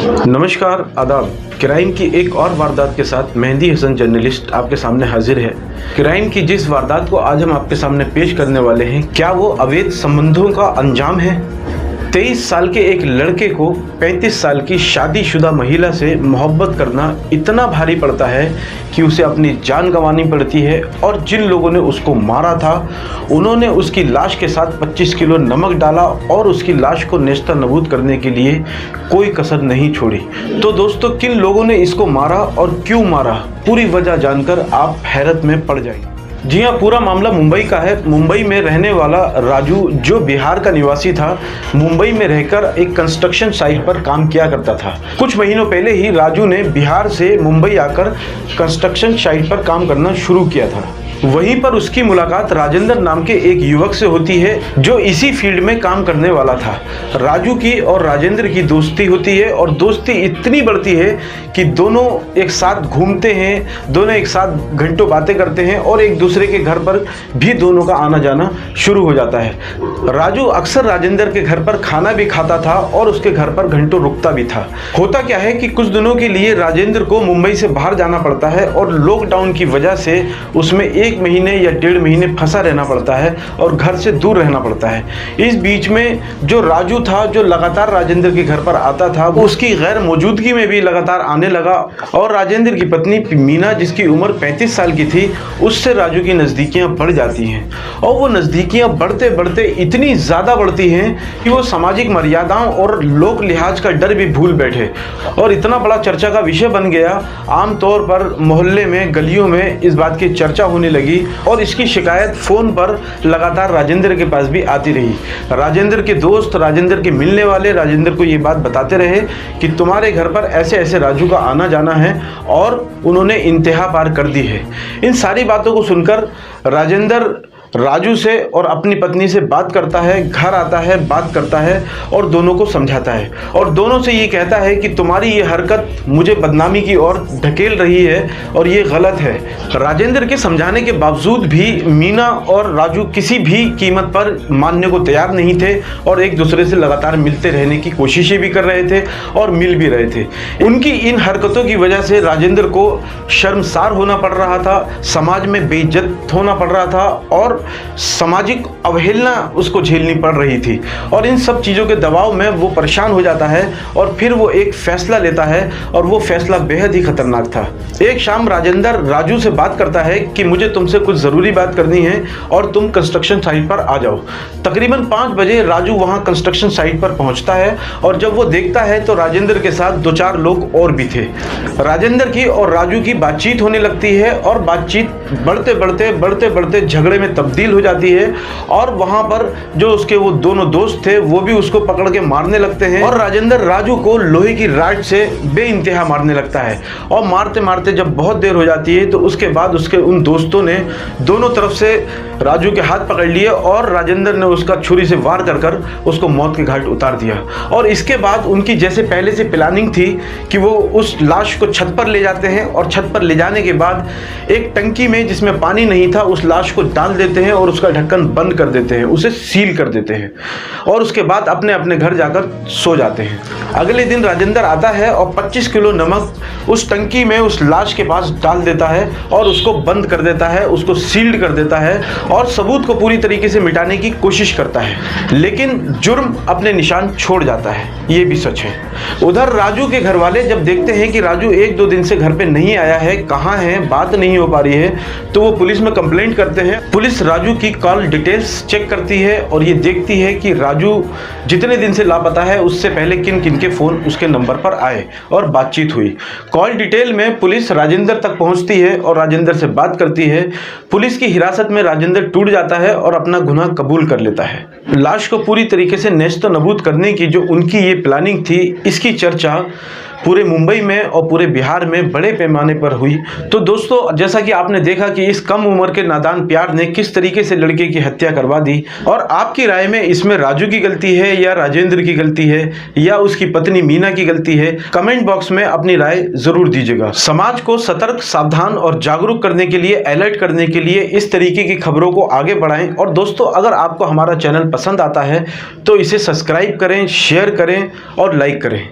नमस्कार, आदाब। क्राइम की एक और वारदात के साथ मेहंदी हसन जर्नलिस्ट आपके सामने हाजिर है। क्राइम की जिस वारदात को आज हम आपके सामने पेश करने वाले हैं, क्या वो अवैध संबंधों का अंजाम है? 23 साल के एक लड़के को 35 साल की शादीशुदा महिला से मोहब्बत करना इतना भारी पड़ता है कि उसे अपनी जान गंवानी पड़ती है। और जिन लोगों ने उसको मारा था, उन्होंने उसकी लाश के साथ 25 किलो नमक डाला और उसकी लाश को नेस्तनाबूद करने के लिए कोई कसर नहीं छोड़ी। तो दोस्तों, किन लोगों ने इसको मारा और क्यों मारा, पूरी वजह जानकर आप हैरत में पड़ जाएंगे। जी हाँ, पूरा मामला मुंबई का है। मुंबई में रहने वाला राजू, जो बिहार का निवासी था, मुंबई में रहकर एक कंस्ट्रक्शन साइट पर काम किया करता था। कुछ महीनों पहले ही राजू ने बिहार से मुंबई आकर कंस्ट्रक्शन साइट पर काम करना शुरू किया था। वहीं पर उसकी मुलाकात राजेंद्र नाम के एक युवक से होती है, जो इसी फील्ड में काम करने वाला था। राजू की और राजेंद्र की दोस्ती होती है और दोस्ती इतनी बढ़ती है कि दोनों एक साथ घूमते हैं, दोनों एक साथ घंटों बातें करते हैं और एक दूसरे के घर पर भी दोनों का आना जाना शुरू हो जाता है। राजू अक्सर राजेंद्र के घर पर खाना भी खाता था और उसके घर पर घंटों रुकता भी था। होता क्या है कि कुछ दिनों के लिए राजेंद्र को मुंबई से बाहर जाना पड़ता है और लॉकडाउन की वजह से उसमें 1 महीने या 1.5 महीने फंसा रहना पड़ता है और घर से दूर रहना पड़ता है। इस बीच में जो राजू था, जो लगातार राजेंद्र के घर पर आता था, वो उसकी गैर मौजूदगी में भी लगातार आने लगा और राजेंद्र की पत्नी मीना, जिसकी उम्र 35 साल की थी, उससे राजू की नज़दीकियां बढ़ जाती हैं। और वो नज़दीकियां बढ़ते बढ़ते इतनी ज़्यादा बढ़ती हैं कि वो सामाजिक मर्यादाओं और लोक लिहाज का डर भी भूल बैठे और इतना बड़ा चर्चा का विषय बन गया। आमतौर पर मोहल्ले में, गलियों में इस बात की चर्चा होने लगी और इसकी शिकायत फ़ोन पर लगातार राजेंद्र के पास भी आती रही। राजेंद्र के दोस्त, राजेंद्र के मिलने वाले राजेंद्र को ये बात बताते रहे कि तुम्हारे घर पर ऐसे ऐसे राजू का आना जाना है और उन्होंने इंतहा पार कर दी है। इन सारी बातों को सुनकर राजेंद्र राजू से और अपनी पत्नी से बात करता है, घर आता है, बात करता है और दोनों को समझाता है और दोनों से ये कहता है कि तुम्हारी ये हरकत मुझे बदनामी की ओर ढकेल रही है और ये गलत है। राजेंद्र के समझाने के बावजूद भी मीना और राजू किसी भी कीमत पर मानने को तैयार नहीं थे और एक दूसरे से लगातार मिलते रहने की कोशिशें भी कर रहे थे और मिल भी रहे थे। उनकी इन हरकतों की वजह से राजेंद्र को शर्मसार होना पड़ रहा था, समाज में बेइज्जत होना पड़ रहा था और सामाजिक अवहेलना उसको झेलनी पड़ रही थी। और इन सब चीज़ों के दबाव में वो परेशान हो जाता है और फिर वो एक फैसला लेता है और वो फैसला बेहद ही खतरनाक था। एक शाम राजेंद्र राजू से बात करता है कि मुझे तुमसे कुछ ज़रूरी बात करनी है और तुम कंस्ट्रक्शन साइट पर आ जाओ। तकरीबन 5 बजे राजू वहाँ कंस्ट्रक्शन साइट पर पहुँचता है और जब वो देखता है तो राजेंद्र के साथ 2-4 लोग और भी थे। राजेंद्र की और राजू की बातचीत होने लगती है और बातचीत बढ़ते बढ़ते झगड़े में तब्दील हो जाती है और वहां पर जो उसके वो दोनों दोस्त थे, वो भी उसको पकड़ के मारने लगते हैं और राजेंद्र राजू को लोहे की राड से बेइंतहा मारने लगता है। और मारते मारते जब बहुत देर हो जाती है तो उसके बाद उसके उन दोस्तों ने दोनों तरफ से राजू के हाथ पकड़ लिए और राजेंद्र ने उसका छुरी से वार कर उसको मौत के घाट उतार दिया। और इसके बाद उनकी जैसे पहले से प्लानिंग थी कि वो उस लाश को छत पर ले जाते हैं और छत पर ले जाने के बाद एक टंकी में जिसमें पानी नहीं था, उस लाश को डाल देते हैं और उसका ढक्कन बंद कर देते हैं, उसे सील कर देते हैं और उसके बाद अपने अपने घर जाकर सो जाते हैं। अगले दिन राजेंद्र आता है और 25 किलो नमक उस टंकी में उस लाश के पास डाल देता है और उसको बंद कर देता है, उसको सील्ड कर देता है और सबूत को पूरी तरीके से मिटाने की कोशिश करता है। लेकिन जुर्म अपने निशान छोड़ जाता है, ये भी सच है। उधर राजू के घर वाले जब देखते हैं कि राजू 1-2 दिन से घर पे नहीं आया है, कहाँ है, बात नहीं हो पा रही है, तो वो पुलिस में कंप्लेंट करते हैं। पुलिस राजू की कॉल डिटेल्स चेक करती है और ये देखती है कि राजू जितने दिन से लापता है उससे पहले किन किन के फ़ोन उसके नंबर पर आए और बातचीत हुई। कॉल डिटेल में पुलिस राजेंद्र तक पहुंचती है और राजेंद्र से बात करती है। पुलिस की हिरासत में राजेंद्र टूट जाता है और अपना गुनाह कबूल कर लेता है। लाश को पूरी तरीके से नेस्तनाबूद करने की जो उनकी ये प्लानिंग थी, इसकी चर्चा पूरे मुंबई में और पूरे बिहार में बड़े पैमाने पर हुई। तो दोस्तों, जैसा कि आपने देखा कि इस कम उम्र के नादान प्यार ने किस तरीके से लड़के की हत्या करवा दी, और आपकी राय में इसमें राजू की गलती है या राजेंद्र की गलती है या उसकी पत्नी मीना की गलती है, कमेंट बॉक्स में अपनी राय जरूर दीजिएगा। समाज को सतर्क, सावधान और जागरूक करने के लिए, अलर्ट करने के लिए इस तरीके की खबरों को आगे बढ़ाएं। और दोस्तों, अगर आपको हमारा चैनल पसंद आता है तो इसे सब्सक्राइब करें, शेयर करें और लाइक करें।